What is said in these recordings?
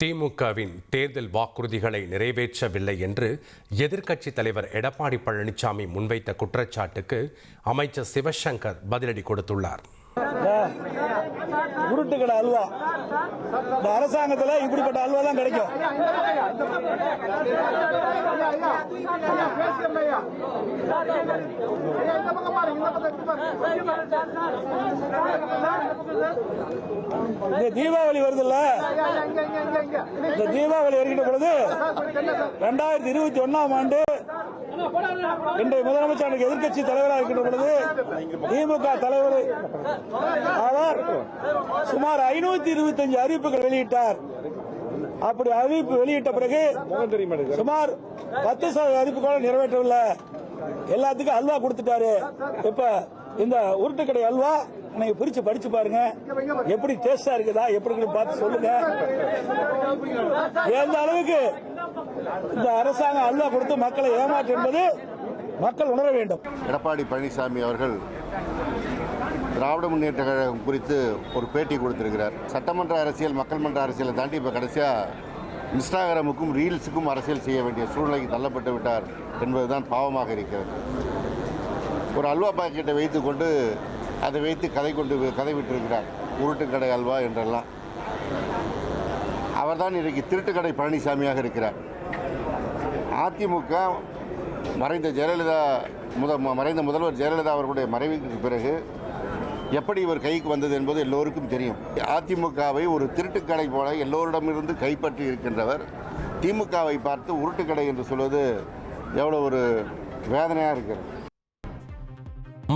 திமுகவின் தேர்தல் வாக்குறுதிகளை நிறைவேற்றவில்லை என்று எதிர்க்கட்சித் தலைவர் எடப்பாடி பழனிசாமி முன்வைத்த குற்றச்சாட்டுக்கு அமைச்சர் சிவசங்கர் பதிலடி கொடுத்துள்ளார். உருட்டுக்கடை அல்வா இந்த அரசாங்கத்தில் இப்படிப்பட்ட அல்வா தான் கிடைக்கும். இந்த தீபாவளி வருதுல்ல, இந்த தீபாவளி வருகின்ற பொழுது 2021ஆம் ஆண்டு இன்றைய முதலமைச்சர் எதிர்க்கட்சி தலைவராக இருக்கின்ற பொழுது திமுக தலைவர் அவர் சுமார் 525 அறிவிப்புகள் வெளியிட்டார். அப்படி அறிவிப்பு வெளியிட்ட பிறகு சுமார் 10% அறிவிப்புகள் நிறைவேற்றவில்லை. எல்லாத்துக்கும் அல்வா கொடுத்துட்டாரு. இப்ப இந்த உருட்டுக்கடை அல்வா நீங்க பிரிச்சு படிச்சு பாருங்க, எப்படி டேஸ்டா இருக்குதா எப்படி பார்த்து சொல்லுங்க. எந்த அளவுக்கு இந்த அரசாங்கம் அல்வா கொடுத்து மக்களை ஏமாற்று என்பது மக்கள் உணர வேண்டும். எடப்பாடி பழனிசாமி அவர்கள் திராவிட முன்னேற்ற கழகம் குறித்து ஒரு பேட்டி கொடுத்திருக்கிறார். சட்டமன்ற அரசியல், மக்கள் மன்ற அரசியலை தாண்டி இப்போ கடைசியாக இன்ஸ்டாகிராமுக்கும் ரீல்ஸுக்கும் அரசியல் செய்ய வேண்டிய சூழ்நிலைக்கு தள்ளப்பட்டு விட்டார் என்பதுதான் பாவமாக இருக்கிறது. ஒரு அல்வா பாக்கெட்டை வைத்து கொண்டு அதை வைத்து கதை விட்டிருக்கிறார். உருட்டுக்கடை அல்வா என்றெல்லாம். அவர்தான் இன்றைக்கு திருட்டுக்கடை பழனிசாமியாக இருக்கிறார். அதிமுக மறைந்த முதல்வர் ஜெயலலிதா அவர்களுடைய மறைவுக்கு பிறகு எப்படி இவர் கைக்கு வந்தது என்பது எல்லோருக்கும் தெரியும். அதிமுகவை ஒரு திருட்டுக்கடை போல எல்லோரிடமிருந்து கைப்பற்றி இருக்கின்றவர் திமுகவை பார்த்து உருட்டுக்கடை என்று சொல்வது எவ்வளவு ஒரு வேதனையாக இருக்கிறது.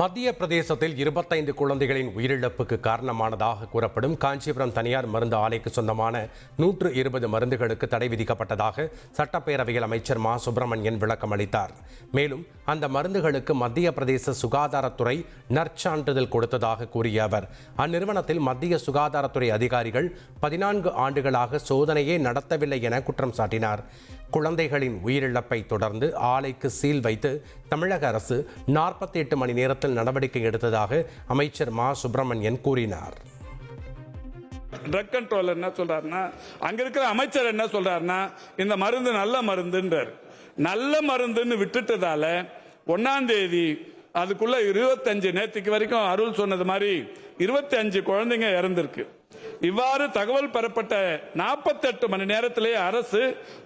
மத்திய பிரதேசத்தில் 25 குழந்தைகளின் உயிரிழப்புக்கு காரணமானதாக கூறப்படும் காஞ்சிபுரம் தனியார் மருந்து ஆலைக்கு சொந்தமான 120 மருந்துகளுக்கு தடை விதிக்கப்பட்டதாக சட்டப்பேரவையில் அமைச்சர் மா சுப்பிரமணியன் விளக்கம் அளித்தார். மேலும் அந்த மருந்துகளுக்கு மத்திய பிரதேச சுகாதாரத்துறை நற்சான்றிதழ் கொடுத்ததாக கூறிய அவர், அந்நிறுவனத்தில் மத்திய சுகாதாரத்துறை அதிகாரிகள் 14 ஆண்டுகளாக சோதனையே நடத்தவில்லை என குற்றம் சாட்டினார். குழந்தைகளின் உயிரிழப்பை தொடர்ந்து ஆலைக்கு சீல் வைத்து தமிழக அரசு 48 மணி நேரத்தில் நடவடிக்கை எடுத்ததாக அமைச்சர் மா சுப்பிரமணியன் கூறினார். ட்ரக் கண்ட்ரோலர் என்ன சொல்றாருன்னா, அங்க இருக்கிற அமைச்சர் என்ன சொல்றாருன்னா, இந்த மருந்து நல்ல மருந்துன்றார். நல்ல மருந்துன்னு விட்டுட்டதால 1ஆம் தேதி அதுக்குள்ள 25 நேற்றுக்கு வரைக்கும் அருள் சொன்னது மாதிரி 25 குழந்தைங்க இறந்திருக்கு. இவ்வாறு தகவல் பெறப்பட்ட 48 மணி நேரத்திலே அரசு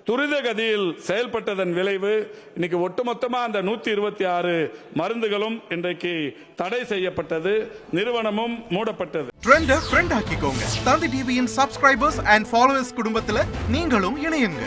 துரித கதியில் செயல்பட்டதன் விளைவு இன்னைக்கு ஒட்டுமொத்தமா அந்த 126 மருந்துகளும் இன்றைக்கு தடை செய்யப்பட்டது. நிறுவனமும் மூடப்பட்டது. ட்ரெண்ட ஃப்ரெண்ட் ஆக்கிக்கோங்க. தந்தி டிவியின் சப்ஸ்கிரைபர்ஸ் அண்ட் ஃபாலோவர்ஸ் குடும்பத்துல நீங்களும் இணையுங்க.